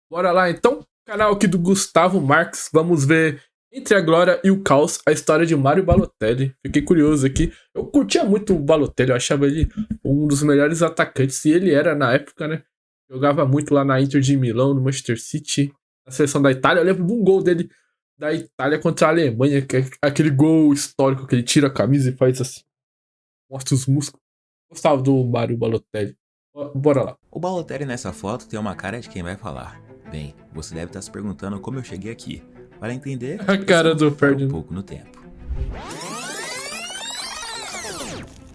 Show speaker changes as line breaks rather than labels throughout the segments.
Bora lá então, canal aqui do Gustavo Marques. Vamos ver Entre a Glória e o Caos, a história de Mário Balotelli. Fiquei curioso aqui. Eu curtia muito o Balotelli, eu achava ele um dos melhores atacantes. E ele era na época, né? Jogava muito lá na Inter de Milão, no Manchester City, na seleção da Itália. Eu lembro de um gol dele da Itália contra a Alemanha, que é aquele gol histórico que ele tira a camisa e faz assim. Mostra os músculos. Gostava do Mário Balotelli. Bora lá.
O Balotelli nessa foto tem uma cara de quem vai falar. Bem, você deve estar se perguntando como eu cheguei aqui. Para entender,
A cara do
um
Ferdinand.
pouco no tempo.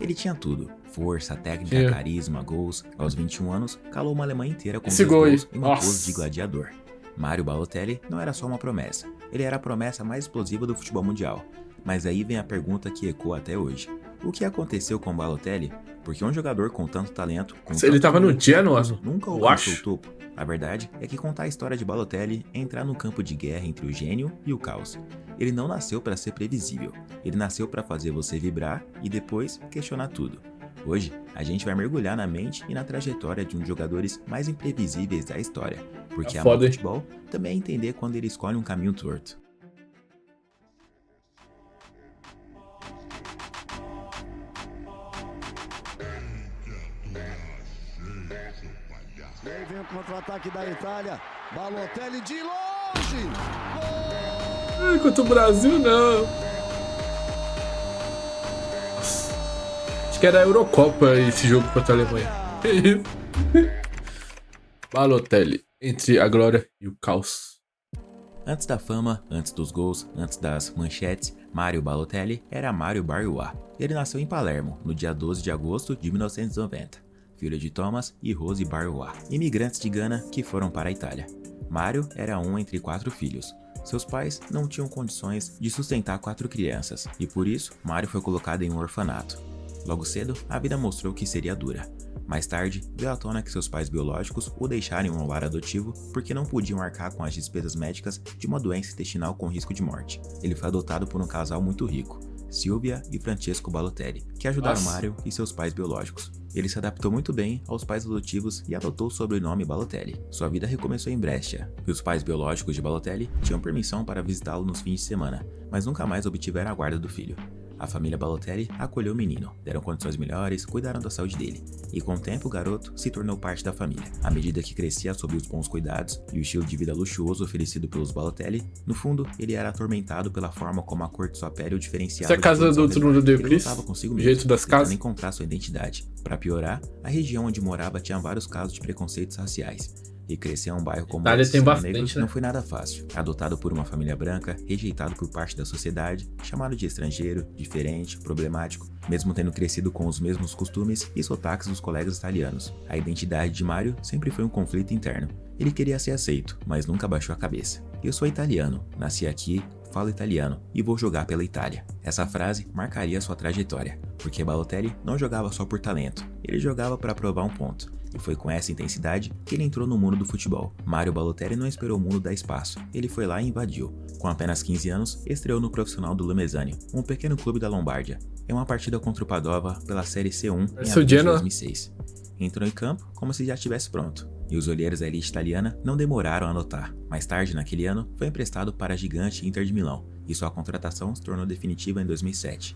Ele tinha tudo. Força, técnica, carisma, gols. Aos 21 anos, calou uma Alemanha inteira com 2 gols e uma pose de gladiador. Mário Balotelli não era só uma promessa. Ele era a promessa mais explosiva do futebol mundial. Mas aí vem a pergunta que ecoa até hoje. O que aconteceu com o Balotelli? Porque um jogador com tanto talento...
Ele tava no Genoa,
nunca alcançou o topo. A verdade é que contar a história de Balotelli é entrar num campo de guerra entre o gênio e o caos. Ele não nasceu para ser previsível. Ele nasceu para fazer você vibrar e depois questionar tudo. Hoje, a gente vai mergulhar na mente e na trajetória de um dos jogadores mais imprevisíveis da história. Porque amar futebol também é entender quando ele escolhe um caminho torto.
E aí vem o contra-ataque da Itália. Balotelli de longe. Gol!
Contra o Brasil, não. Acho que era a Eurocopa esse jogo contra a Alemanha. Que isso? Balotelli, Entre a Glória e o Caos.
Antes da fama, antes dos gols, antes das manchetes, Mário Balotelli era Mário Barua. Ele nasceu em Palermo, no dia 12 de agosto de 1990. Filho de Thomas e Rose Barua, imigrantes de Gana que foram para a Itália. Mário era um entre 4 filhos. Seus pais não tinham condições de sustentar 4 crianças, e por isso, Mário foi colocado em um orfanato. Logo cedo, a vida mostrou que seria dura. Mais tarde, veio à tona que seus pais biológicos o deixaram em um lar adotivo porque não podiam arcar com as despesas médicas de uma doença intestinal com risco de morte. Ele foi adotado por um casal muito rico, Silvia e Francesco Balotelli, que ajudaram Mário e seus pais biológicos. Ele se adaptou muito bem aos pais adotivos e adotou o sobrenome Balotelli. Sua vida recomeçou em Brescia, e os pais biológicos de Balotelli tinham permissão para visitá-lo nos fins de semana, mas nunca mais obtiveram a guarda do filho. A família Balotelli acolheu o menino, deram condições melhores, cuidaram da saúde dele, e com o tempo o garoto se tornou parte da família. À medida que crescia sob os bons cuidados e o estilo de vida luxuoso oferecido pelos Balotelli, no fundo ele era atormentado pela forma como a cor de sua pele o diferenciava.
Essa é a casa do Truno de Cris, jeito das casas,
tentando encontrar sua identidade. Para piorar, a região onde morava tinha vários casos de preconceitos raciais. E crescer em um bairro como esse, negros, não foi nada fácil. Adotado por uma família branca, rejeitado por parte da sociedade, chamado de estrangeiro, diferente, problemático, mesmo tendo crescido com os mesmos costumes e sotaques dos colegas italianos. A identidade de Mário sempre foi um conflito interno. Ele queria ser aceito, mas nunca baixou a cabeça. Eu sou italiano, nasci aqui, falo italiano e vou jogar pela Itália. Essa frase marcaria sua trajetória, porque Balotelli não jogava só por talento, ele jogava para provar um ponto. E foi com essa intensidade que ele entrou no mundo do futebol. Mário Balotelli não esperou o mundo dar espaço, ele foi lá e invadiu. Com apenas 15 anos, estreou no profissional do Lumezzane, um pequeno clube da Lombardia, em uma partida contra o Padova pela Série C1 em abril de 2006. Entrou em campo como se já estivesse pronto, e os olheiros da elite italiana não demoraram a notar. Mais tarde, naquele ano, foi emprestado para a gigante Inter de Milão, e sua contratação se tornou definitiva em 2007.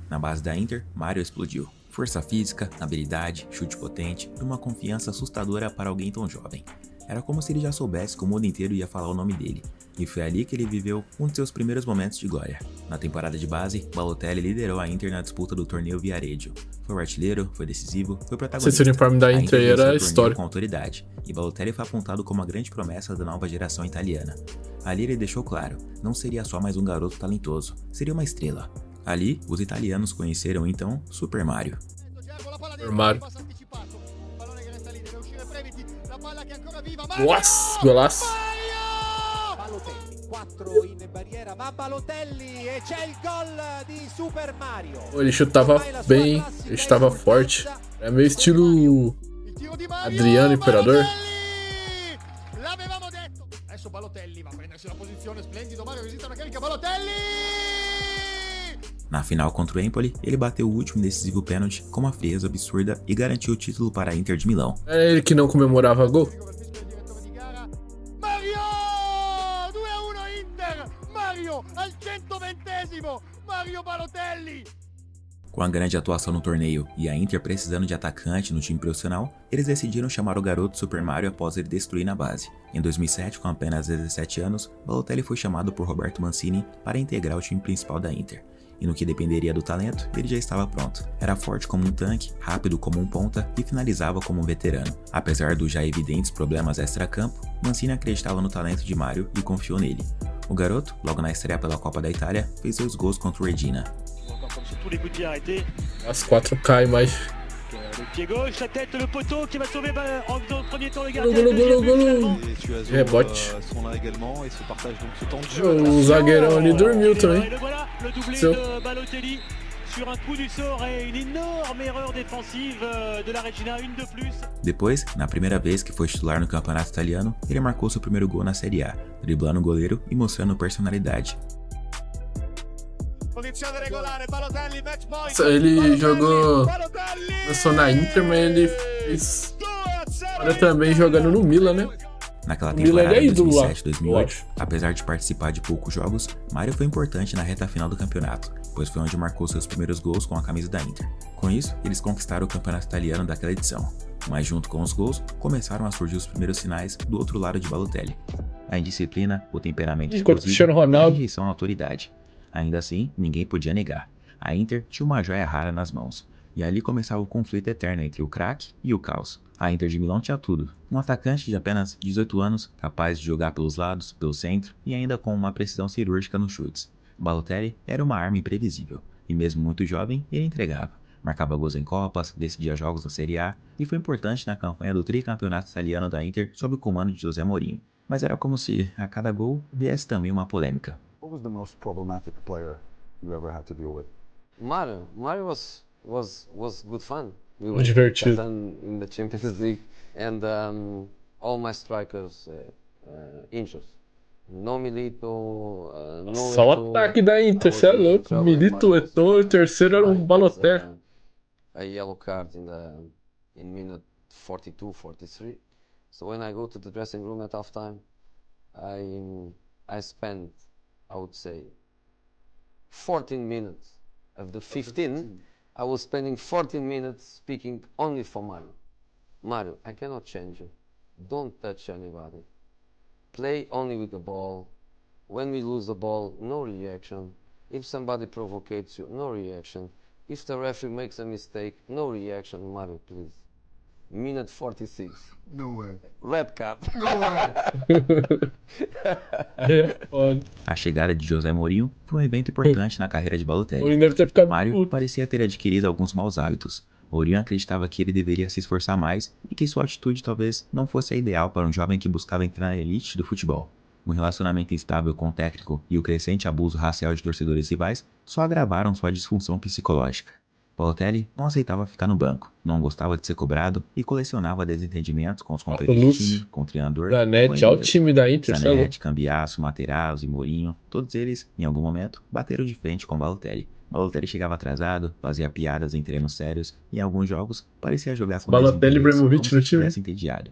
Na base da Inter, Mário explodiu. Força física, habilidade, chute potente e uma confiança assustadora para alguém tão jovem. Era como se ele já soubesse que o mundo inteiro ia falar o nome dele, e foi ali que ele viveu um de seus primeiros momentos de glória. Na temporada de base, Balotelli liderou a Inter na disputa do torneio Viareggio. Foi o artilheiro, foi decisivo, foi protagonista.
Esse uniforme da Inter era histórico.
Com autoridade, e Balotelli foi apontado como a grande promessa da nova geração italiana. Ali ele deixou claro, não seria só mais um garoto talentoso, seria uma estrela. Ali, os italianos conheceram então Super Mario.
Nossa, golaço! Ele chutava bem, ele estava forte. É meio estilo Adriano Imperador.
Na final contra o Empoli, ele bateu o último decisivo pênalti com uma frieza absurda e garantiu o título para a Inter de Milão.
Era ele que não comemorava gol?
20º, Mario Balotelli!
Com a grande atuação no torneio e a Inter precisando de atacante no time profissional, eles decidiram chamar o garoto Super Mario após ele destruir na base. Em 2007, com apenas 17 anos, Balotelli foi chamado por Roberto Mancini para integrar o time principal da Inter. E no que dependeria do talento, ele já estava pronto. Era forte como um tanque, rápido como um ponta e finalizava como um veterano. Apesar dos já evidentes problemas extra-campo, Mancini acreditava no talento de Mario e confiou nele. O garoto, logo na estreia pela Copa da Itália, fez seus gols contra o Regina.
As 4 caem, mas...
Le pied gauche, la tête, le poteau qui va sauver en premier temps le gardien.
Rebote. O zagueirão ali dormiu também.
Et voilà, le doublé de Balotelli sur un coup du sort et une énorme erreur défensive de la Regina, une de plus.
Depois, na primeira vez que foi titular no campeonato italiano, ele marcou seu primeiro gol na Série A, driblando o goleiro e mostrando personalidade.
Ele jogou, começou na Inter, mas ele fez agora também jogando no Milan, né?
Naquela temporada 2007-2008, apesar de participar de poucos jogos, Mario foi importante na reta final do campeonato, pois foi onde marcou seus primeiros gols com a camisa da Inter. Com isso, eles conquistaram o campeonato italiano daquela edição, mas junto com os gols, começaram a surgir os primeiros sinais do outro lado de Balotelli. A indisciplina, o temperamento explosivo e a rejeição à autoridade. Ainda assim, ninguém podia negar. A Inter tinha uma joia rara nas mãos. E ali começava o conflito eterno entre o craque e o caos. A Inter de Milão tinha tudo. Um atacante de apenas 18 anos, capaz de jogar pelos lados, pelo centro e ainda com uma precisão cirúrgica nos chutes. Balotelli era uma arma imprevisível. E mesmo muito jovem, ele entregava. Marcava gols em Copas, decidia jogos da Série A e foi importante na campanha do tricampeonato italiano da Inter sob o comando de José Mourinho. Mas era como se a cada gol viesse também uma polêmica.
What was the most problematic player you ever had to deal with?
Mario was good fun. We
Was divertido.
done in the Champions League, and all my strikers injured. No Milito, no
Só o
Eto'o.
ataque da Inter, você é louco. Milito, Eto'o, o terceiro era um Balotelli.
A yellow card in minute 42, 43. So when I go to the dressing room at halftime, I spend, I would say, 14 minutes of the 15. I was spending 14 minutes speaking only for Mario. Mario, I cannot change you. Don't touch anybody. Play only with the ball. When we lose the ball, no reaction. If somebody provocates you, no reaction. If the referee makes a mistake, no reaction. Mario, please. Minute 46.
No way.
Red card.
A chegada de José Mourinho foi um evento importante na carreira de Balotelli.
Mourinho deve ter ficado
Mario
puto.
parecia ter adquirido alguns maus hábitos. Mourinho acreditava que ele deveria se esforçar mais e que sua atitude talvez não fosse a ideal para um jovem que buscava entrar na elite do futebol. Um relacionamento instável com o técnico e o crescente abuso racial de torcedores rivais só agravaram sua disfunção psicológica. Balotelli não aceitava ficar no banco, não gostava de ser cobrado e colecionava desentendimentos com os companheiros de time, com o treinador.
Zanetti, olha o time da Inter,
Zanetti, Cambiasso, Materazzo e Mourinho, todos eles, em algum momento, bateram de frente com Balotelli. Balotelli chegava atrasado, fazia piadas em treinos sérios e em alguns jogos parecia jogar com
Balotelli e Ibrahimovic no time.
Entediado.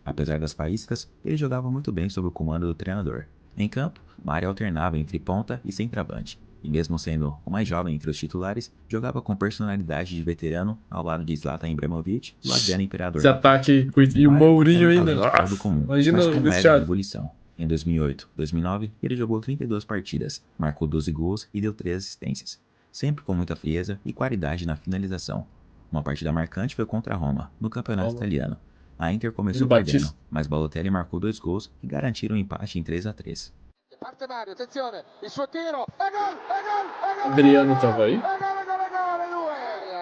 Apesar das faíscas, ele jogava muito bem sob o comando do treinador. Em campo, Mario alternava entre ponta e centroavante. E mesmo sendo o mais jovem entre os titulares, jogava com personalidade de veterano ao lado de Zlatan Ibrahimovic e o Adriano Imperador.
Esse ataque e o Mourinho ainda.
Nossa, comum,
Imagina
mas
o
com leve
vestiário.
ebulição. Em 2008, 2009, ele jogou 32 partidas, marcou 12 gols e deu 3 assistências, sempre com muita frieza e qualidade na finalização. Uma partida marcante foi contra a Roma, no campeonato italiano. A Inter começou perdendo, mas Balotelli marcou 2 gols e garantiram um empate em 3-3.
Parte Mario, attenzione, il suo tiro, è gol, è gol, è gol!
Adriano tava aí?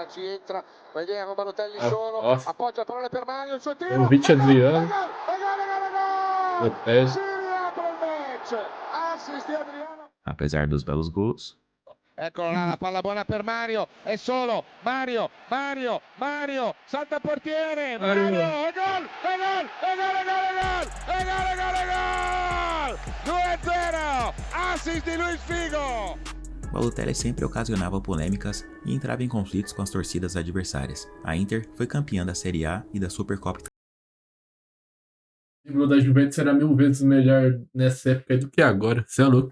Ci entra, vediamo Balotelli solo,
Nossa.
appoggia parole per Mario, il suo tiro,
Ibrahimovic, Adriano.
è gol, è gol, è gol, è gol!
Lopez.
Si riapre il match, assist di Adriano.
Apesar dos belos gols,
Eccola là, la palla buona per Mario, è solo Mario, salta il portiere, Mario, è gol, è gol, è gol, è gol, è gol, è gol, è gol, è gol! 2-0, assist di Luis Figo!
Balotelli sempre ocasionava polêmicas e entrava em conflitos com as torcidas adversárias. A Inter foi campeã da Série A e da Supercopa.
O da Juventus era 1000 vezes melhor nessa época do que agora. Você é louco.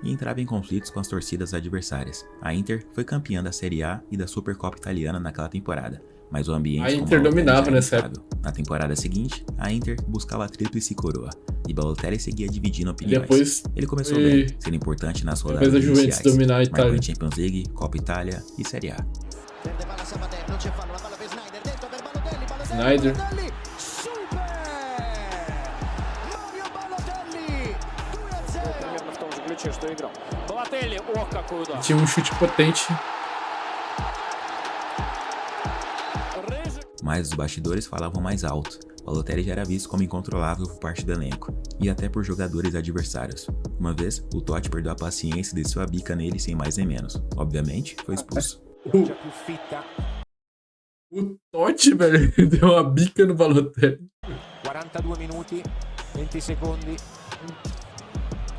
e entrava em conflitos com as torcidas adversárias. A Inter foi campeã da Série A e da Supercopa Italiana naquela temporada, mas o ambiente
a Inter dominava nessa época.
Na temporada seguinte, a Inter buscava a tríplice coroa e Balotelli seguia dividindo opiniões.
Depois
ele começou bem, sendo importante nas rodadas iniciais,
dominar a Itália.
marcou em Champions League, Copa Itália e Série A.
Snyder. Tinha um chute potente.
Mas os bastidores falavam mais alto. Balotelli já era visto como incontrolável por parte do elenco, e até por jogadores adversários. Uma vez, o Totti perdeu a paciência e desceu a bica nele sem mais nem menos. Obviamente, foi expulso.
O Totti, velho, deu uma bica no Balotelli.
42 minuti, 20 secondi.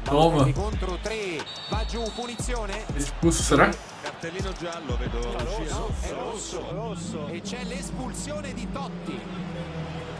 Toma.
Contro 3, va giù, punizione.
Expulso, será?
Cartellino giallo, vedo.
È rosso. E c'è l'espulsione di Totti.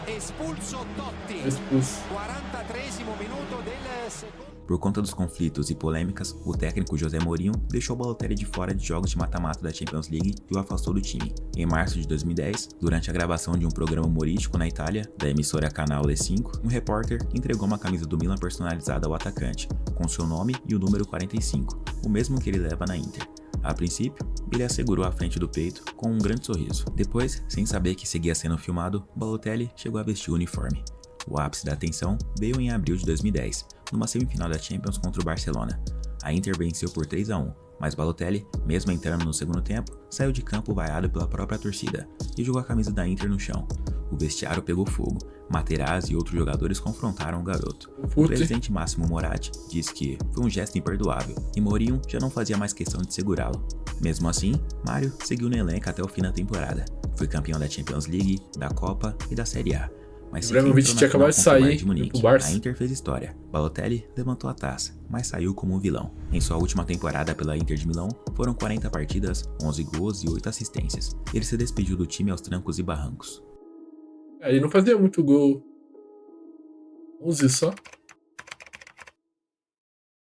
Expulso Totti.
Expulso.
43esimo minuto del secondo.
Por conta dos conflitos e polêmicas, o técnico José Mourinho deixou o Balotelli de fora de jogos de mata-mata da Champions League e o afastou do time. Em março de 2010, durante a gravação de um programa humorístico na Itália, da emissora Canal E5, um repórter entregou uma camisa do Milan personalizada ao atacante, com seu nome e o número 45, o mesmo que ele leva na Inter. A princípio, ele a segurou à frente do peito com um grande sorriso. Depois, sem saber que seguia sendo filmado, Balotelli chegou a vestir o uniforme. O ápice da atenção veio em abril de 2010, numa semifinal da Champions contra o Barcelona. A Inter venceu por 3-1, mas Balotelli, mesmo entrando no segundo tempo, saiu de campo vaiado pela própria torcida e jogou a camisa da Inter no chão. O vestiário pegou fogo, Materazzi e outros jogadores confrontaram o garoto. O presidente Massimo Moratti disse que foi um gesto imperdoável e Mourinho já não fazia mais questão de segurá-lo. Mesmo assim, Mário seguiu no elenco até o fim da temporada. Foi campeão da Champions League, da Copa e da Série A. Mas
Ibrahimovic tinha acabado de sair pro Barça.
A Inter fez história. Balotelli levantou a taça, mas saiu como um vilão. Em sua última temporada pela Inter de Milão, foram 40 partidas, 11 gols e 8 assistências. Ele se despediu do time aos trancos e barrancos.
Ele não fazia muito gol. 11 só.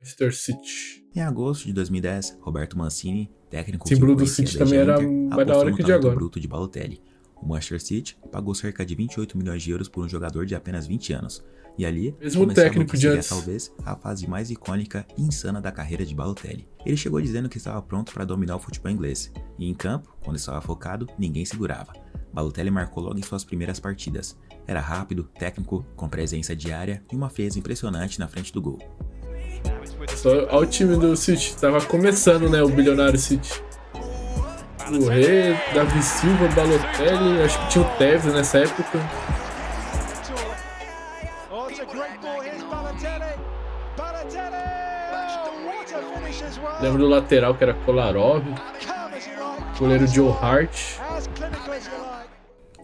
Manchester City.
Em agosto de 2010, Roberto Mancini, técnico
que símbolo do City também era mais da hora que o de agora.
Bruto de Balotelli. O Manchester City pagou cerca de 28 milhões de euros por um jogador de apenas 20 anos. E ali,
mesmo técnico de antes,
talvez a fase mais icônica e insana da carreira de Balotelli. Ele chegou dizendo que estava pronto para dominar o futebol inglês. E em campo, quando estava focado, ninguém segurava. Balotelli marcou logo em suas primeiras partidas. Era rápido, técnico, com presença diária e uma frieza impressionante na frente do gol.
Só ao time do City, tava começando, né, o bilionário City. O Rei, Davi Silva, Balotelli, acho que tinha o Tevez nessa época. Lembro do lateral que era Kolarov, goleiro Joe Hart.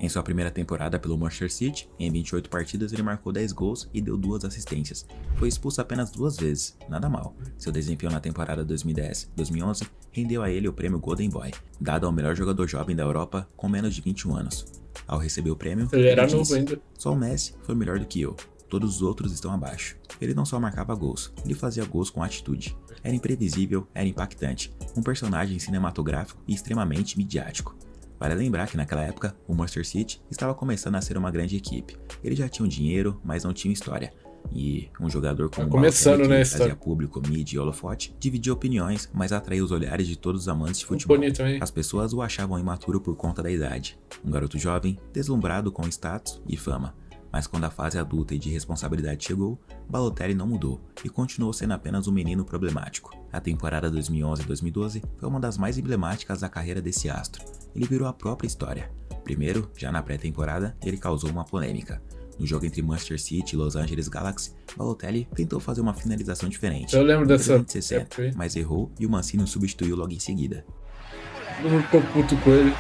Em sua primeira temporada pelo Manchester City, em 28 partidas ele marcou 10 gols e deu 2 assistências. Foi expulso apenas 2 vezes, nada mal. Seu desempenho na temporada 2010-2011 rendeu a ele o prêmio Golden Boy, dado ao melhor jogador jovem da Europa com menos de 21 anos. Ao receber o prêmio,
ele era
disse,
novo ainda.
Só o Messi foi melhor do que eu, todos os outros estão abaixo. Ele não só marcava gols, ele fazia gols com atitude. Era imprevisível, era impactante, um personagem cinematográfico e extremamente midiático. Vale lembrar que naquela época, o Manchester City estava começando a ser uma grande equipe. Ele já tinha dinheiro, mas não tinha história. E um jogador como o Balotelli, que fazia público, mídia e holofote, dividia opiniões, mas atraía os olhares de todos os amantes de futebol. As pessoas o achavam imaturo por conta da idade. Um garoto jovem, deslumbrado com status e fama. Mas quando a fase adulta e de responsabilidade chegou, Balotelli não mudou e continuou sendo apenas um menino problemático. A temporada 2011-2012 foi uma das mais emblemáticas da carreira desse astro. Ele virou a própria história. Primeiro, já na pré-temporada, ele causou uma polêmica. No jogo entre Manchester City e Los Angeles Galaxy, Balotelli tentou fazer uma finalização diferente.
Eu lembro dessa
60, mas errou e o Mancini o substituiu logo em seguida.
Todo mundo ficou puto com ele.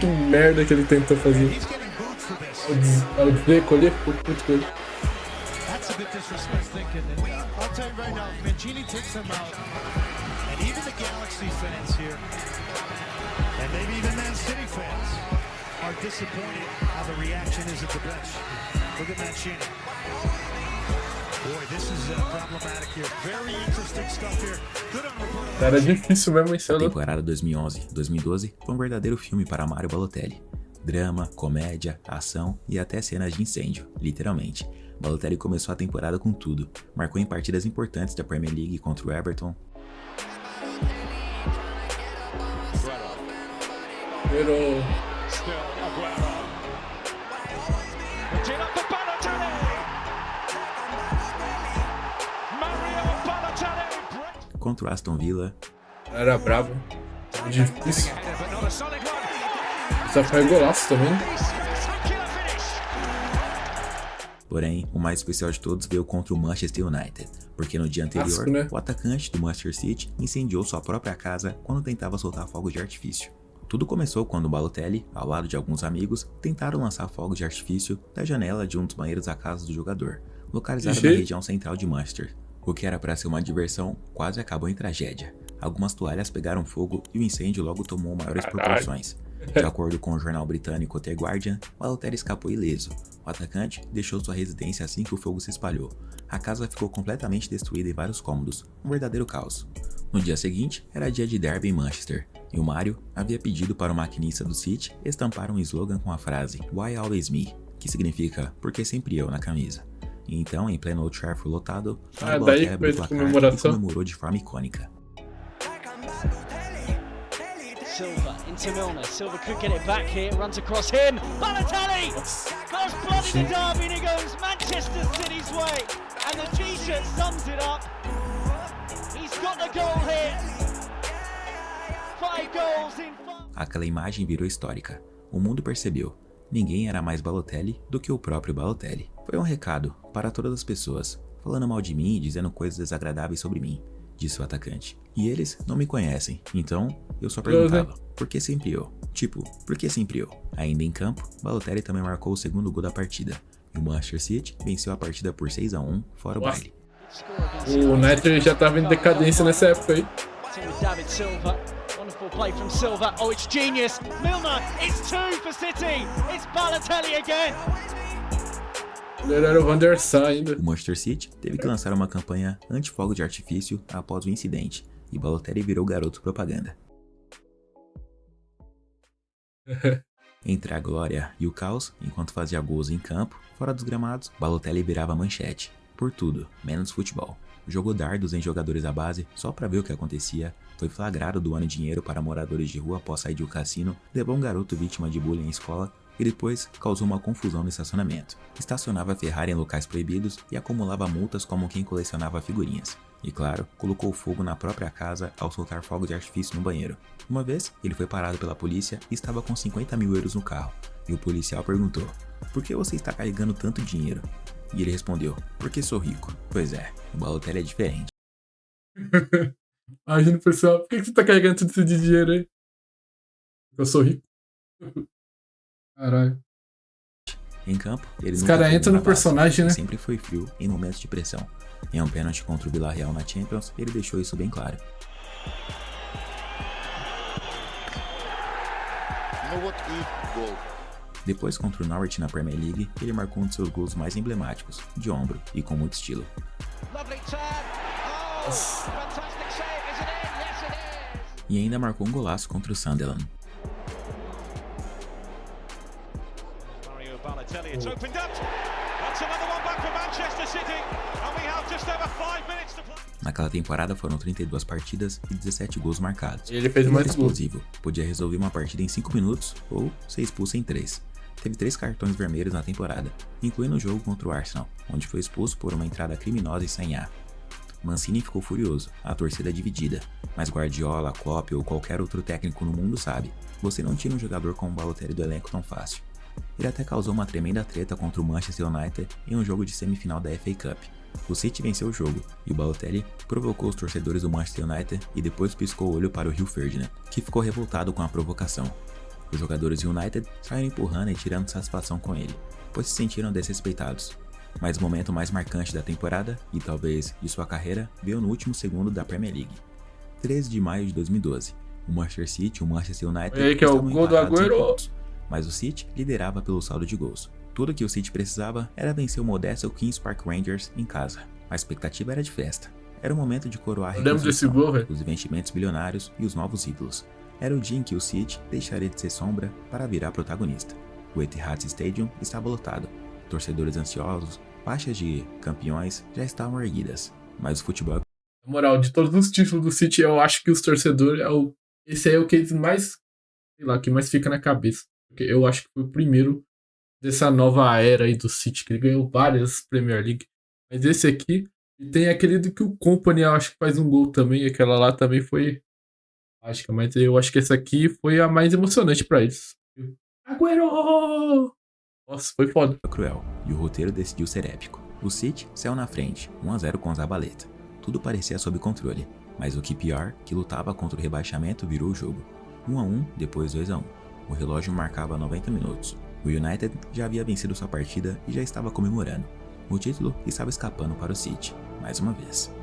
Que merda que ele tentou fazer. O Decolê ficou puto com ele. Era difícil mesmo esse
ano.
A
temporada 2011-2012 foi um verdadeiro filme para Mario Balotelli. Drama, comédia, ação e até cenas de incêndio, literalmente. Balotelli começou a temporada com tudo, marcou em partidas importantes da Premier League contra o Everton. Contra o Aston Villa.
Era brabo. Difícil. Só foi golaço também.
Porém, o mais especial de todos veio contra o Manchester United, porque no dia anterior, o atacante do Manchester City incendiou sua própria casa quando tentava soltar fogos de artifício. Tudo começou quando o Balotelli, ao lado de alguns amigos, tentaram lançar fogos de artifício da janela de um dos banheiros da casa do jogador, localizada na região central de Manchester. O que era para ser uma diversão quase acabou em tragédia. Algumas toalhas pegaram fogo e o incêndio logo tomou maiores proporções. De acordo com o jornal britânico The Guardian, Balotelli escapou ileso. O atacante deixou sua residência assim que o fogo se espalhou. A casa ficou completamente destruída em vários cômodos, um verdadeiro caos. No dia seguinte, era dia de derby em Manchester, e o Mario havia pedido para o maquinista do City estampar um slogan com a frase "Why always me?", que significa "Por que sempre eu?" na camisa. E então, em pleno Old Trafford lotado, Balotelli abriu o placar e comemorou de forma icônica.
Silva into Milner. Silva could get it back here. Runs across him. Balotelli! First blood in the derby and it goes Manchester City's way. And the t-shirt sums it up. He's got the goal here. 5 goals in 5.
Aquela imagem virou histórica. O mundo percebeu. Ninguém era mais Balotelli do que o próprio Balotelli. Foi um recado para todas as pessoas, falando mal de mim e dizendo coisas desagradáveis sobre mim, disse o atacante. E eles não me conhecem, então eu só perguntava, por que sempre eu? Tipo, por que sempre eu? Ainda em campo, Balotelli também marcou o segundo gol da partida, e o Manchester City venceu a partida por 6-1, fora o baile.
O United já estava em decadência nessa época aí.
David Silva, wonderful play from Silva. Oh, it's genius. Milner, it's 2 for City. It's Balotelli again.
Ele era o Van der Sar ainda.
O Manchester City teve que lançar uma campanha anti-fogo de artifício após o incidente, e Balotelli virou garoto propaganda. Entre a glória e o caos, enquanto fazia gols em campo, fora dos gramados, Balotelli virava manchete. Por tudo, menos futebol. Jogou dardos em jogadores da base só pra ver o que acontecia, foi flagrado doando dinheiro para moradores de rua após sair de um cassino, levou um garoto vítima de bullying à escola e depois causou uma confusão no estacionamento. Estacionava Ferrari em locais proibidos e acumulava multas como quem colecionava figurinhas. E claro, colocou fogo na própria casa ao soltar fogo de artifício no banheiro. Uma vez, ele foi parado pela polícia e estava com 50 mil euros no carro. E o policial perguntou, por que você está carregando tanto dinheiro? E ele respondeu, porque sou rico. Pois é, o Balotelli é diferente.
Imagina, pessoal, por que você está carregando tudo esse dinheiro aí? Eu sou rico. Caralho.
Em campo, ele
Os caras entram no personagem, né?
Sempre foi frio em momentos de pressão. Em um pênalti contra o Villarreal na Champions, ele deixou isso bem claro. Depois, contra o Norwich na Premier League, ele marcou um de seus gols mais emblemáticos, de ombro e com muito estilo. E ainda marcou um golaço contra o Sunderland. Naquela temporada foram 32 partidas e 17 gols marcados.
Ele fez mais
explosivo, podia resolver uma partida em 5 minutos ou ser expulso em 3. Teve 3 cartões vermelhos na temporada, incluindo o jogo contra o Arsenal, onde foi expulso por uma entrada criminosa e sem ar. Mancini ficou furioso, a torcida dividida, mas Guardiola, Klopp ou qualquer outro técnico no mundo sabe, você não tira um jogador como o Balotelli do elenco tão fácil. Ele até causou uma tremenda treta contra o Manchester United em um jogo de semifinal da FA Cup. O City venceu o jogo, e o Balotelli provocou os torcedores do Manchester United e depois piscou o olho para o Rio Ferdinand, que ficou revoltado com a provocação. Os jogadores do United saíram empurrando e tirando satisfação com ele, pois se sentiram desrespeitados. Mas o momento mais marcante da temporada, e talvez de sua carreira, veio no último segundo da Premier League. 13 de maio de 2012, o Manchester City e o Manchester United
que é o gol do Agüero.
mas o City liderava pelo saldo de gols. Tudo que o City precisava era vencer o modesto Queen's Park Rangers em casa. A expectativa era de festa. Era o momento de coroar a reconstrução, os investimentos bilionários e os novos ídolos. Era o dia em que o City deixaria de ser sombra para virar protagonista. O Etihad Stadium estava lotado. Torcedores ansiosos, faixas de campeões já estavam erguidas. Mas o futebol...
Na moral, de todos os títulos do City, eu acho que os torcedores... Esse aí é o que eles mais... Sei lá, que mais fica na cabeça. Porque eu acho que foi o primeiro dessa nova era aí do City, que ele ganhou várias Premier League. Mas esse aqui, e tem aquele do que o Company, eu acho que faz um gol também, aquela lá também foi mágica, mas eu acho que essa aqui foi a mais emocionante pra eles. Agüero! Nossa, foi foda.
Cruel, e o roteiro decidiu ser épico. O City saiu na frente, 1-0 com Zabaleta. Tudo parecia sob controle, mas o QPR, que lutava contra o rebaixamento, virou o jogo. 1-1, depois 2-1. O relógio marcava 90 minutos. O United já havia vencido sua partida e já estava comemorando. O título estava escapando para o City, mais uma vez.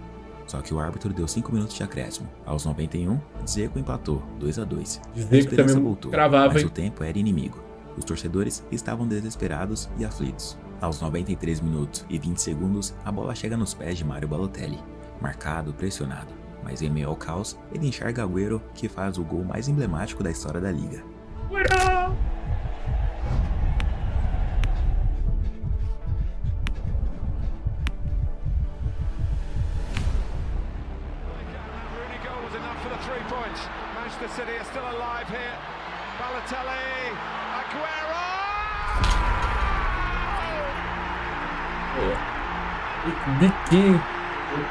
Só que o árbitro deu 5 minutos de acréscimo. Aos 91, Dzeko empatou, 2-2. A esperança voltou, mas o tempo era inimigo. Os torcedores estavam desesperados e aflitos. Aos 93 minutos e 20 segundos, a bola chega nos pés de Mario Balotelli. Marcado, pressionado. Mas em meio ao caos, ele enxerga Agüero, que faz o gol mais emblemático da história da liga.
Manchester City are still alive here. Balotelli, Agüero!
Biquinho,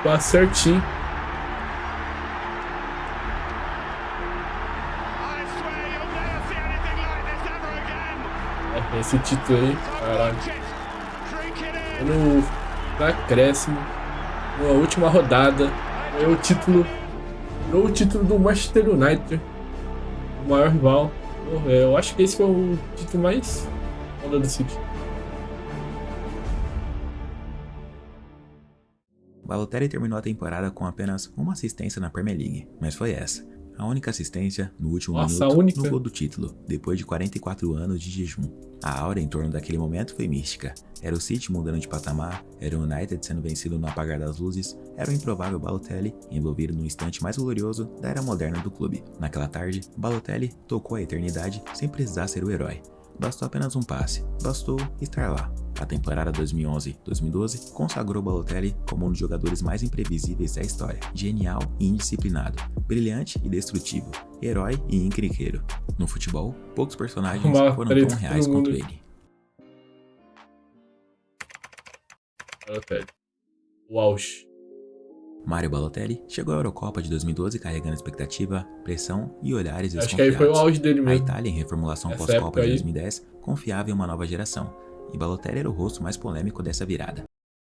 opa, certinho. Esse título aí, caralho. No acréscimo, na última rodada, é o título do Manchester United, o maior rival. Eu acho que esse foi o título mais foda do City.
Balotelli terminou a temporada com apenas uma assistência na Premier League, mas foi essa, a única assistência no último minuto no gol do título, depois de 44 anos de jejum. A aura em torno daquele momento foi mística. Era o City mudando de patamar, era o United sendo vencido no apagar das luzes, era o improvável Balotelli envolvido no instante mais glorioso da era moderna do clube. Naquela tarde, Balotelli tocou a eternidade sem precisar ser o herói. Bastou apenas um passe, bastou estar lá. A temporada 2011-2012 consagrou Balotelli como um dos jogadores mais imprevisíveis da história. Genial e indisciplinado, brilhante e destrutivo, herói e encrenqueiro. No futebol, poucos personagens foram tão reais quanto ele.
Balotelli. O auge.
Mário Balotelli chegou à Eurocopa de 2012 carregando expectativa, pressão e olhares desconfiados.
Acho que aí foi o auge dele mesmo.
A Itália, em reformulação pós-Copa de 2010, confiava em uma nova geração, e Balotelli era o rosto mais polêmico dessa virada.
Se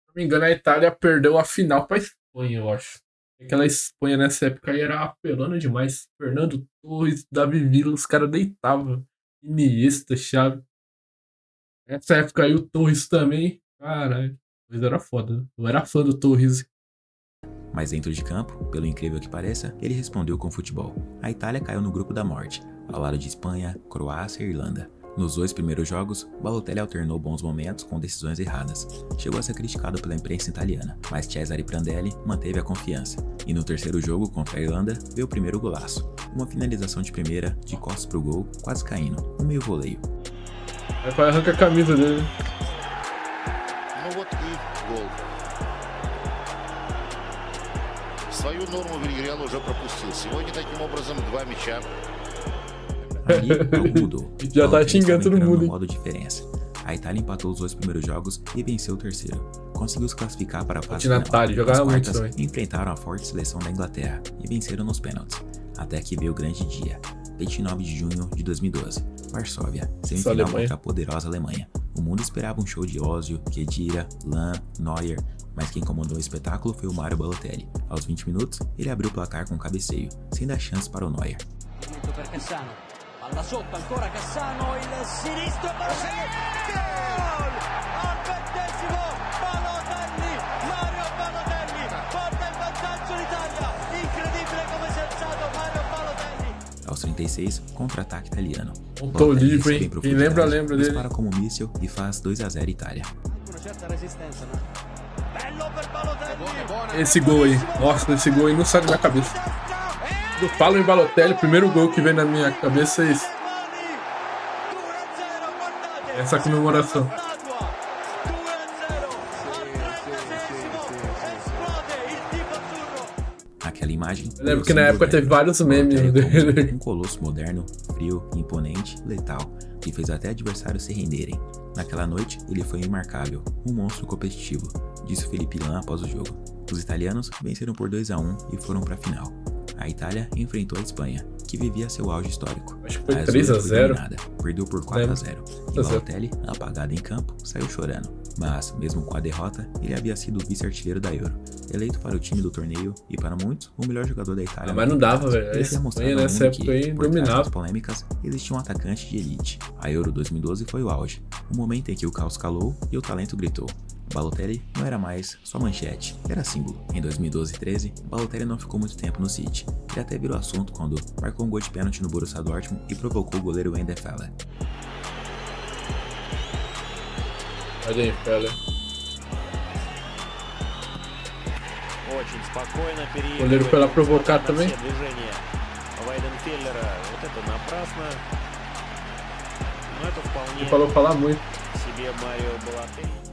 não me engano, a Itália perdeu a final para a Espanha, eu acho. Aquela Espanha nessa época aí era apelona demais. Fernando Torres, Davi Villa, os caras deitavam. Iniesta, Xavi. Nessa época aí o Torres também, caralho, mas era foda. Eu era fã do Torres.
Mas dentro de campo, pelo incrível que pareça, ele respondeu com futebol. A Itália caiu no grupo da morte, ao lado de Espanha, Croácia e Irlanda. Nos 2 primeiros jogos, Balotelli alternou bons momentos com decisões erradas. Chegou a ser criticado pela imprensa italiana, mas Cesare Prandelli manteve a confiança. E no terceiro jogo contra a Irlanda, veio o primeiro golaço. Uma finalização de primeira, de costas pro gol, quase caindo, no meio voleio.
Aí arranca a camisa dele.
Свою норму перегрел, уже пропустил. Сегодня таким образом 2 мяча.
Ali, algo mudou.
Já tá xingando todo mundo.
No modo diferença. A Itália empatou os 2 primeiros jogos e venceu o terceiro. Conseguiu se classificar para a fase final. As quartas enfrentaram a forte seleção da Inglaterra e venceram nos pênaltis. Até que veio o grande dia, 29 de junho de 2012. Varsóvia, semifinal contra a poderosa Alemanha. O mundo esperava um show de Ozil, Khedira, Lan, Neuer, mas quem comandou o espetáculo foi o Mário Balotelli. Aos 20 minutos, ele abriu o placar com um cabeceio, sem dar chance para o Neuer.
Palla sotto ancora Cassano, il sinistro gol! Al 20° Balotelli, Mario Balotelli porta il vantaggio l'Italia, incredibile come si è alzato Mario Balotelli.
Aos 46, contra-ataque italiano.
Tô livre, hein? Quem lembra dele.
Dispara como míssil e faz 2-0 Itália.
Esse gol aí. Nossa, esse gol aí não sai da minha cabeça. Eu falo em Balotelli, o primeiro gol que vem na minha cabeça é esse. Essa comemoração.
Aquela imagem.
Eu lembro que na época teve vários memes dele.
Um colosso moderno, frio, imponente, letal, que fez até adversários se renderem. Naquela noite, ele foi imarcável, um monstro competitivo, disse Felipe Lan após o jogo. Os italianos venceram por 2-1 e foram para a final. A Itália enfrentou a Espanha, que vivia seu auge histórico.
Acho que foi 3-0.
Perdeu por 4-0. E Balotelli, apagado em campo, saiu chorando. Mas, mesmo com a derrota, ele havia sido o vice-artilheiro da Euro, eleito para o time do torneio e, para muitos, o melhor jogador da Itália.
Mas não dava, velho. A Espanha nessa época aí dominava.
Polêmicas, existia um atacante de elite. A Euro 2012 foi o auge, o momento em que o caos calou e o talento gritou. Balotelli não era mais só manchete, era símbolo. Em 2012 e 13, Balotelli não ficou muito tempo no City. Ele até virou assunto quando marcou um gol de pênalti no Borussia Dortmund e provocou o goleiro Wender Feller.
Olha aí, Feller. O goleiro foi lá provocar também. Ele falou falar muito.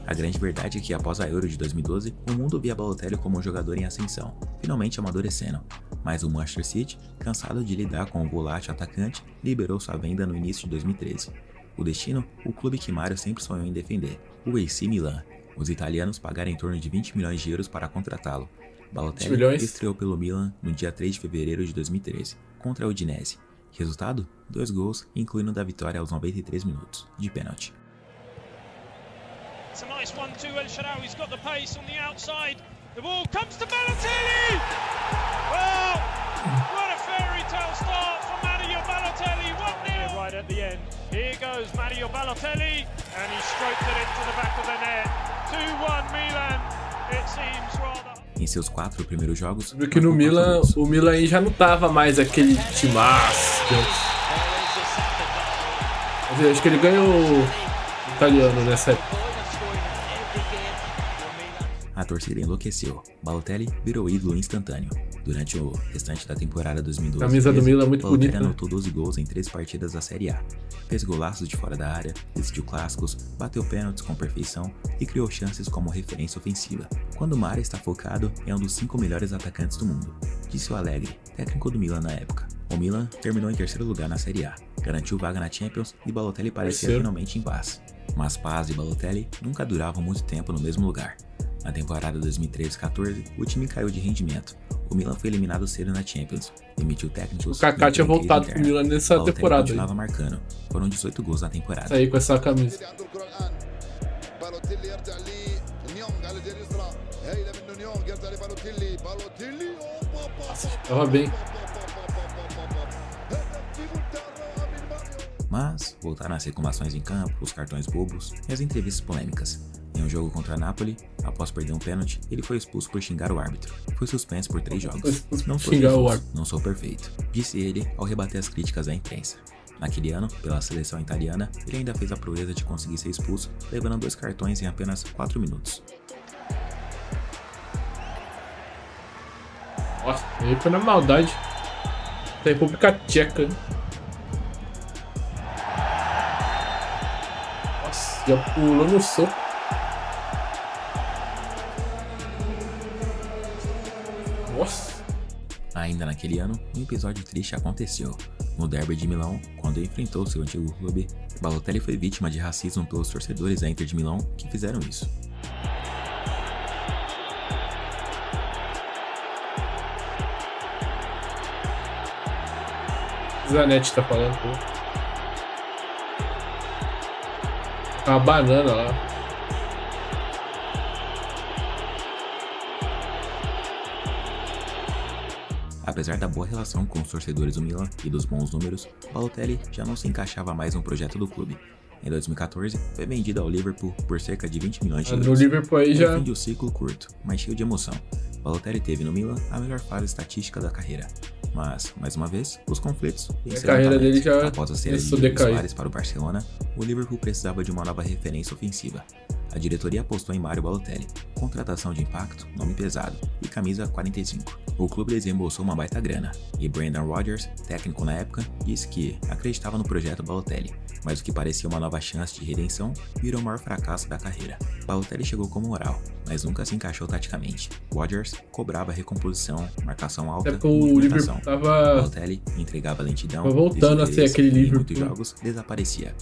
A grande verdade é que após a Euro de 2012, o mundo via Balotelli como um jogador em ascensão, finalmente amadurecendo. Mas o Manchester City, cansado de lidar com o volátil atacante, liberou sua venda no início de 2013. O destino, o clube que Mário sempre sonhou em defender, o AC Milan. Os italianos pagaram em torno de 20 milhões de euros para contratá-lo. Balotelli estreou pelo Milan no dia 3 de fevereiro de 2013, contra a Udinese. Resultado? 2 gols, incluindo da vitória aos 93 minutos, de pênalti.
It's a nice 1-2 El Shaarawy's got the pace on the outside. The ball comes to Balotelli. Well, what a fairy tale start from Mario Balotelli. 1-0 right at the end. Here goes Mario Balotelli and he stroked it into the back of the net. 2-1 Milan. It seems rather.
Em seus 4 primeiros jogos,
viu que no Milan, o Milan aí já não tava mais aquele timaço. Acho que ele ganhou o italiano nessa época.
A torcida enlouqueceu. Balotelli virou ídolo instantâneo. Durante o restante da temporada 2012,
camisa do Milan é muito
Balotelli
bonita.
anotou 12 gols em 3 partidas da Série A. Fez golaços de fora da área, decidiu clássicos, bateu pênaltis com perfeição e criou chances como referência ofensiva. Quando o Mário está focado, é um dos 5 melhores atacantes do mundo, disse o Allegri, técnico do Milan na época. O Milan terminou em 3º lugar na Série A, garantiu vaga na Champions e Balotelli parecia finalmente em paz. Mas paz e Balotelli nunca duravam muito tempo no mesmo lugar. Na temporada 2013-14, o time caiu de rendimento. O Milan foi eliminado cedo na Champions, demitiu técnicos.
O Kaká tinha voltado pro Milan nessa
Balotelli
temporada.
Continuava marcando. Foram 18 gols na temporada.
Aí com essa camisa. Tava bem.
Mas voltaram as reclamações em campo, os cartões bobos e as entrevistas polêmicas. Em um jogo contra a Napoli, após perder um pênalti, ele foi expulso por xingar o árbitro. Foi suspenso por 3 jogos. Não sou perfeito, disse ele ao rebater as críticas da imprensa. Naquele ano, pela seleção italiana, ele ainda fez a proeza de conseguir ser expulso, levando 2 cartões em apenas 4 minutos.
Nossa, ele foi na maldade. Da República Tcheca. Nossa, já pulou no soco. Nossa.
Ainda naquele ano, um episódio triste aconteceu. No derby de Milão, quando enfrentou seu antigo clube, Balotelli foi vítima de racismo pelos torcedores da Inter de Milão que fizeram isso.
Zanetti tá falando, pô. Tá uma banana lá.
Apesar da boa relação com os torcedores do Milan e dos bons números, Balotelli já não se encaixava mais no projeto do clube. Em 2014, foi vendido ao Liverpool por cerca de 20 milhões de euros.
No Liverpool aí já...
fim de um ciclo curto, mas cheio de emoção. Balotelli teve no Milan a melhor fase estatística da carreira. Mas, mais uma vez, os conflitos
venceram a carreira dele já
após a saída de Luis Suárez para o Barcelona, o Liverpool precisava de uma nova referência ofensiva. A diretoria apostou em Mario Balotelli, contratação de impacto, nome pesado e camisa 45. O clube desembolsou uma baita grana, e Brendan Rodgers, técnico na época, disse que acreditava no projeto Balotelli, mas o que parecia uma nova chance de redenção virou o maior fracasso da carreira. Balotelli chegou com moral, mas nunca se encaixou taticamente. Rodgers cobrava recomposição, marcação alta e movimentação. Balotelli entregava lentidão,
voltando a ser aquele Liverpool.
Muitos jogos desaparecia.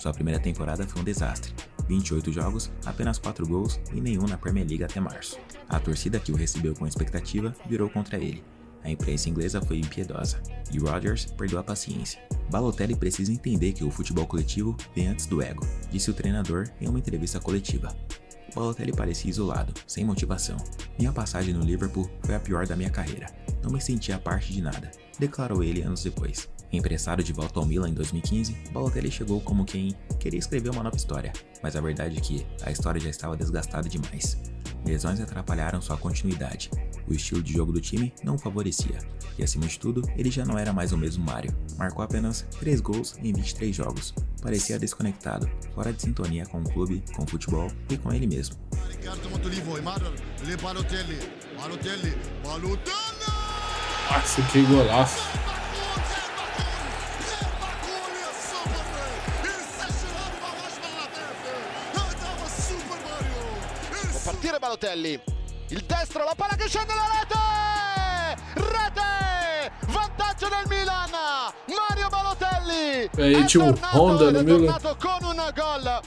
Sua primeira temporada foi um desastre. 28 jogos, apenas 4 gols e nenhum na Premier League até março. A torcida que o recebeu com expectativa virou contra ele. A imprensa inglesa foi impiedosa e Rodgers perdeu a paciência. Balotelli precisa entender que o futebol coletivo vem antes do ego, disse o treinador em uma entrevista coletiva. Balotelli parecia isolado, sem motivação. Minha passagem no Liverpool foi a pior da minha carreira. Não me sentia parte de nada, declarou ele anos depois. Emprestado de volta ao Milan em 2015, Balotelli chegou como quem queria escrever uma nova história, mas a verdade é que a história já estava desgastada demais. Lesões atrapalharam sua continuidade, o estilo de jogo do time não o favorecia, e acima de tudo, ele já não era mais o mesmo Mario. Marcou apenas 3 gols em 23 jogos, parecia desconectado, fora de sintonia com o clube, com o futebol e com ele mesmo.
Nossa, que golaço!
Partire Balotelli, il destro, la palla che scende la rete, vantaggio del Milan, Mario Balotelli è tornato con un gol.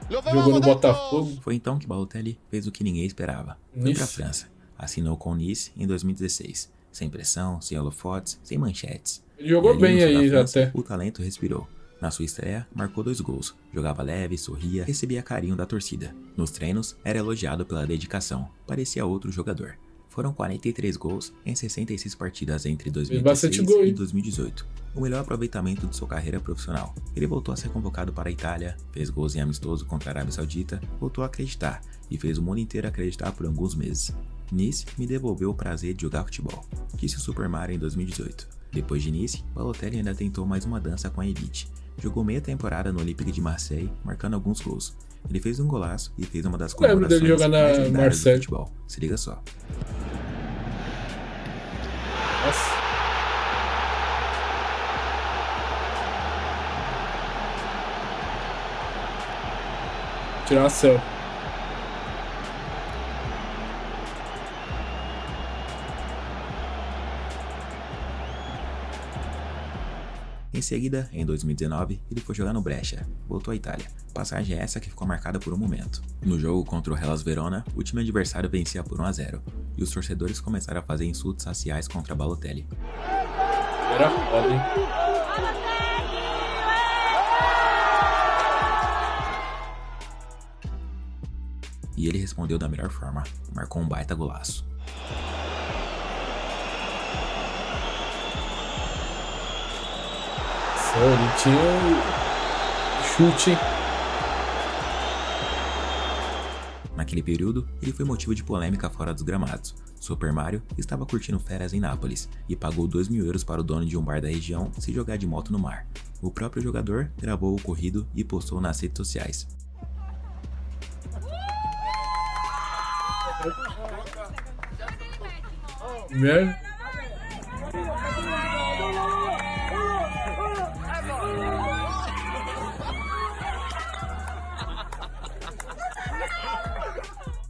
Jogou no Botafogo.
Foi então que Balotelli fez o que ninguém esperava. Foi para a França, assinou com o Nice em 2016, sem pressão, sem holofotes, sem manchetes.
Ele jogou bem aí já até.
O talento respirou. Na sua estreia, marcou 2 gols, jogava leve, sorria, recebia carinho da torcida. Nos treinos, era elogiado pela dedicação, parecia outro jogador. Foram 43 gols em 66 partidas entre 2016 e 2018, o melhor aproveitamento de sua carreira profissional. Ele voltou a ser convocado para a Itália, fez gols em amistoso contra a Arábia Saudita, voltou a acreditar e fez o mundo inteiro acreditar por alguns meses. Nice me devolveu o prazer de jogar futebol, disse o Super Mario em 2018. Depois de Nice, Balotelli ainda tentou mais uma dança com a elite. Jogou meia temporada no Olympique de Marseille, marcando alguns gols. Ele fez um golaço e fez uma das comemorações mais lendárias do futebol. Se liga só.
Nossa. Tirar a céu.
Em seguida, em 2019, ele foi jogar no Brescia, voltou à Itália. Passagem essa que ficou marcada por um momento. No jogo contra o Hellas Verona, o time adversário vencia por 1-0, e os torcedores começaram a fazer insultos raciais contra Balotelli.
Era foda, hein?
E ele respondeu da melhor forma, marcou um baita golaço.
Ele tinha chute.
Naquele período, ele foi motivo de polêmica fora dos gramados. Super Mario estava curtindo férias em Nápoles e pagou 2.000 euros para o dono de um bar da região se jogar de moto no mar. O próprio jogador gravou o ocorrido e postou nas redes sociais.
Merda.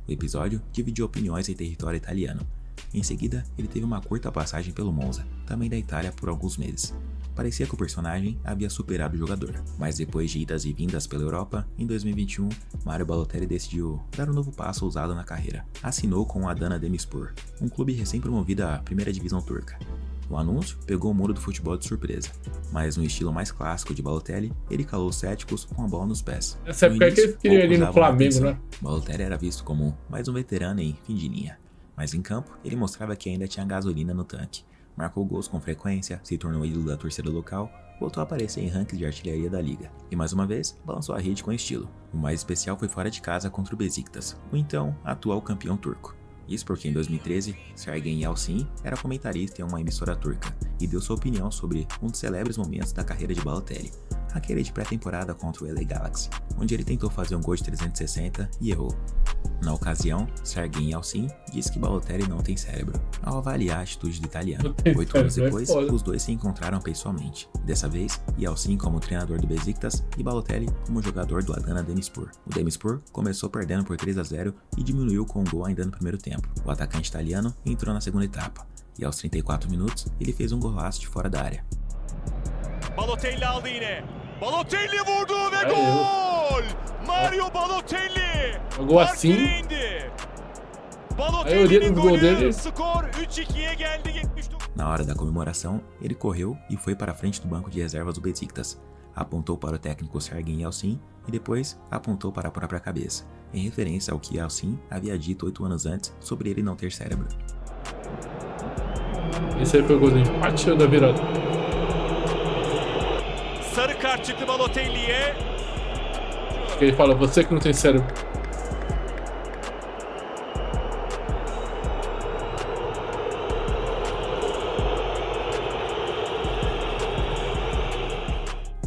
O episódio dividiu opiniões em território italiano. Em seguida, ele teve uma curta passagem pelo Monza, também da Itália, por alguns meses. Parecia que o personagem havia superado o jogador, mas depois de idas e vindas pela Europa, em 2021, Mario Balotelli decidiu dar um novo passo ousado na carreira. Assinou com o Adana Demirspor, um clube recém-promovido à primeira divisão turca. O anúncio pegou o mundo do futebol de surpresa, mas no estilo mais clássico de Balotelli, ele calou os céticos com a bola nos pés.
Essa época é que ele queria ir no Flamengo, né?
Balotelli era visto como mais um veterano em fim de linha, mas em campo ele mostrava que ainda tinha gasolina no tanque. Marcou gols com frequência, se tornou ídolo da torcida local, voltou a aparecer em rankings de artilharia da liga. E mais uma vez, balançou a rede com estilo. O mais especial foi fora de casa contra o Besiktas, o então atual campeão turco. Isso porque em 2013, Sergen Yalçın era comentarista em uma emissora turca e deu sua opinião sobre um dos celebres momentos da carreira de Balotelli, aquele de pré-temporada contra o LA Galaxy, onde ele tentou fazer um gol de 360 e errou. Na ocasião, Sergen Yalçın disse que Balotelli não tem cérebro, ao avaliar a atitude do italiano. 8 anos depois, os dois se encontraram pessoalmente. Dessa vez, Yalçın como treinador do Beşiktaş e Balotelli como jogador do Adana Demirspor. O Demirspor começou perdendo por 3-0 e diminuiu com um gol ainda no primeiro tempo. O atacante italiano entrou na segunda etapa, e aos 34 minutos, ele fez um golaço de fora da área.
Balotelli aldı yine. Balotelli vurdu ve gol! Mario Balotelli!
Jogou assim.
Balotelli'nin golü, skor 3-2'ye geldi 79.
Na hora da comemoração, ele correu e foi para a frente do banco de reservas do Beşiktaş. Apontou para o técnico Sergen Yalçın e depois apontou para a própria cabeça, em referência ao que Yalçın havia dito 8 anos antes sobre ele não ter cérebro.
Esse aí foi o gol do empate ou da virada?
Sarı kart çıktı Balotelli'ye.
Acho que ele fala, você que não tem cérebro.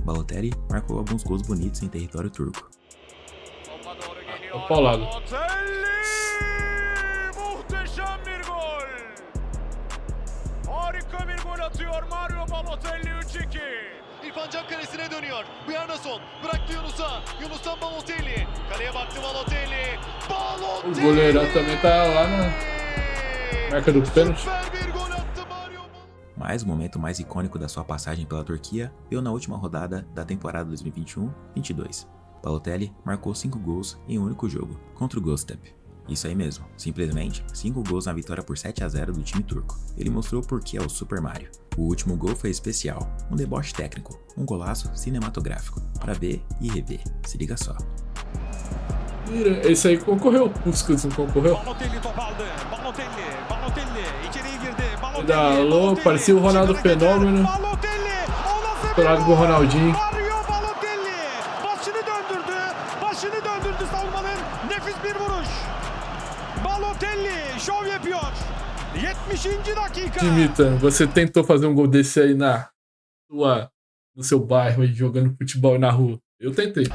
Balotelli marcou alguns gols bonitos em território turco.
Paulado.
Muhteşem bir gol. Harika bir gol atıyor Mario Balotelli 3-2.
İrfan Can kalesine dönüyor. Bjarnason bıraktı Yunus'a. Yunus'tan Balotelli. Kaleye baktı Balotelli.
O goleiro também tá lá na marca do pênalti.
Mas o momento mais icônico da sua passagem pela Turquia veio na última rodada da temporada 2021-22. Balotelli marcou 5 gols em um único jogo, contra o Göztepe. Isso aí mesmo, simplesmente 5 gols na vitória por 7-0 do time turco. Ele mostrou por que é o Super Mario. O último gol foi especial, um deboche técnico, um golaço cinematográfico, para ver e rever. Se liga só.
Esse aí concorreu, o Puskas não concorreu?
Balotelli top aldı. Balotelli içeriye girdi.
Alô, parecia o Ronaldo Fenômeno. Estourado com o Ronaldinho.
Mario Balotelli başını döndürdü savunmanın nefis bir vuruş. Balotelli şov yapıyor. 70. dakika.
Dimita, você tentou fazer um gol desse aí no seu bairro aí, jogando futebol na rua? Eu tentei.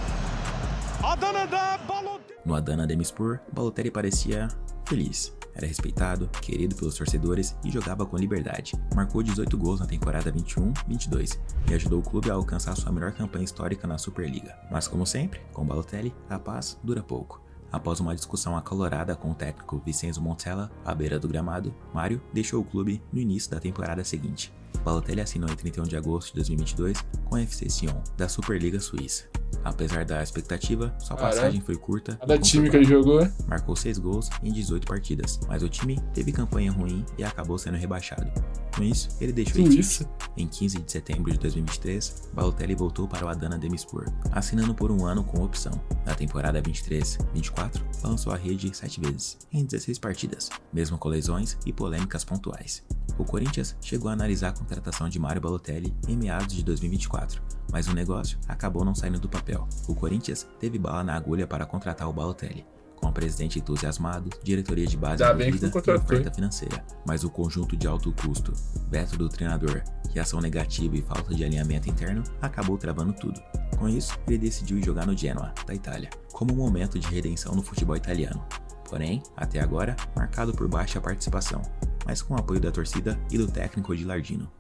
No Adana Demirspor, Balotelli parecia feliz. Era respeitado, querido pelos torcedores e jogava com liberdade. Marcou 18 gols na temporada 21-22 e ajudou o clube a alcançar sua melhor campanha histórica na Superliga. Mas como sempre, com Balotelli, a paz dura pouco. Após uma discussão acalorada com o técnico Vincenzo Montella à beira do gramado, Mario deixou o clube no início da temporada seguinte. Balotelli assinou em 31 de agosto de 2022 com a FC Sion, da Superliga Suíça. Apesar da expectativa, sua passagem foi curta.
Cada time que ele jogou,
marcou 6 gols em 18 partidas, mas o time teve campanha ruim e acabou sendo rebaixado. Com isso, ele deixou a equipe. Em 15 de setembro de 2023, Balotelli voltou para o Adana Demirspor, assinando por um ano com opção. Na temporada 23-24, balançou a rede 7 vezes, em 16 partidas, mesmo com lesões e polêmicas pontuais. O Corinthians chegou a analisar a contratação de Mario Balotelli em meados de 2024, mas o negócio acabou não saindo do papel. O Corinthians teve bala na agulha para contratar o Balotelli, com o presidente entusiasmado, diretoria de base envolvida e oferta financeira. Mas o conjunto de alto custo, veto do treinador, reação negativa e falta de alinhamento interno acabou travando tudo. Com isso, ele decidiu jogar no Genoa, da Itália, como um momento de redenção no futebol italiano. Porém, até agora, marcado por baixa participação, mas com o apoio da torcida e do técnico Gilardino.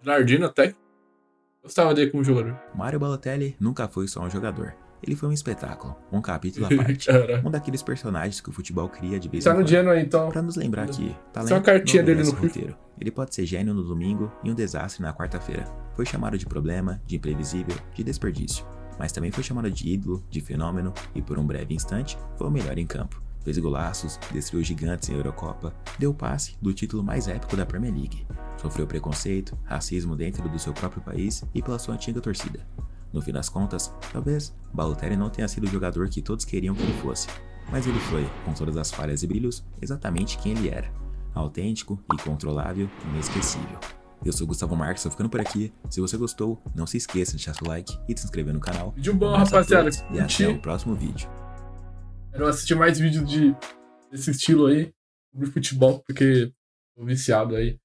Gilardino até? Gostava dele como jogador.
Mario Balotelli nunca foi só um jogador. Ele foi um espetáculo, um capítulo à parte, um daqueles personagens que o futebol cria de vez em quando.
Tá no Genoa então.
Pra nos lembrar que talento
uma cartinha dele no
roteiro. Ele pode ser gênio no domingo e um desastre na quarta-feira. Foi chamado de problema, de imprevisível, de desperdício. Mas também foi chamado de ídolo, de fenômeno e por um breve instante foi o melhor em campo. Fez golaços, destruiu gigantes em Eurocopa, deu passe do título mais épico da Premier League. Sofreu preconceito, racismo dentro do seu próprio país e pela sua antiga torcida. No fim das contas, talvez Balotelli não tenha sido o jogador que todos queriam que ele fosse, mas ele foi, com todas as falhas e brilhos, exatamente quem ele era. Autêntico, incontrolável, inesquecível. Eu sou o Gustavo Marques, tô ficando por aqui. Se você gostou, não se esqueça de deixar seu like e de se inscrever no canal.
Vídeo bom, rapaziada.
E até o próximo vídeo.
Quero assistir mais vídeos de desse estilo aí, sobre futebol, porque tô viciado aí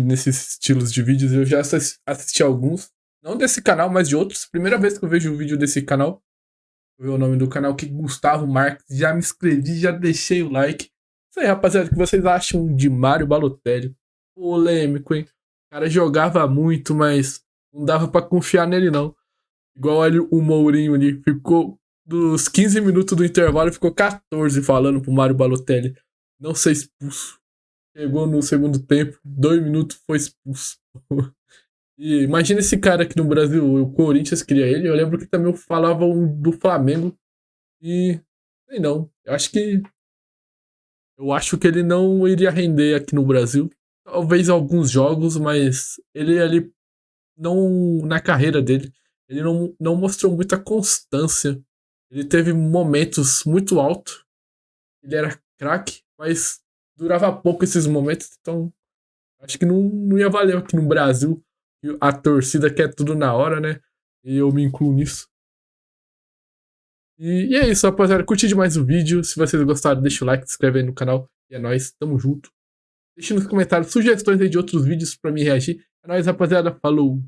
nesses estilos de vídeos. Eu já assisti alguns, não desse canal, mas de outros. Primeira vez que eu vejo um vídeo desse canal, vou ver o nome do canal, que é Gustavo Marques. Já me inscrevi, já deixei o like. Isso aí, rapaziada, o que vocês acham de Mário Balotelli? Polêmico, hein? O cara jogava muito, mas não dava pra confiar nele, não. Igual ali o Mourinho ali, ficou dos 15 minutos do intervalo, ficou 14 falando pro Mário Balotelli não ser expulso. Chegou no segundo tempo, 2 minutos, foi expulso. E imagina esse cara aqui no Brasil, o Corinthians queria ele. Eu lembro que também falavam do Flamengo. E sei não, eu acho que ele não iria render aqui no Brasil. Talvez alguns jogos, mas ele ali não, na carreira dele, ele não mostrou muita constância. Ele teve momentos muito altos. Ele era craque, mas durava pouco esses momentos. Então, acho que não ia valer aqui no Brasil. A torcida quer tudo na hora, né? E eu me incluo nisso. E é isso, rapaziada. Curti demais o vídeo. Se vocês gostaram, deixa o like, se inscreve aí no canal. E é nóis, tamo junto. Deixe nos comentários sugestões aí de outros vídeos pra mim reagir. É nóis, rapaziada. Falou!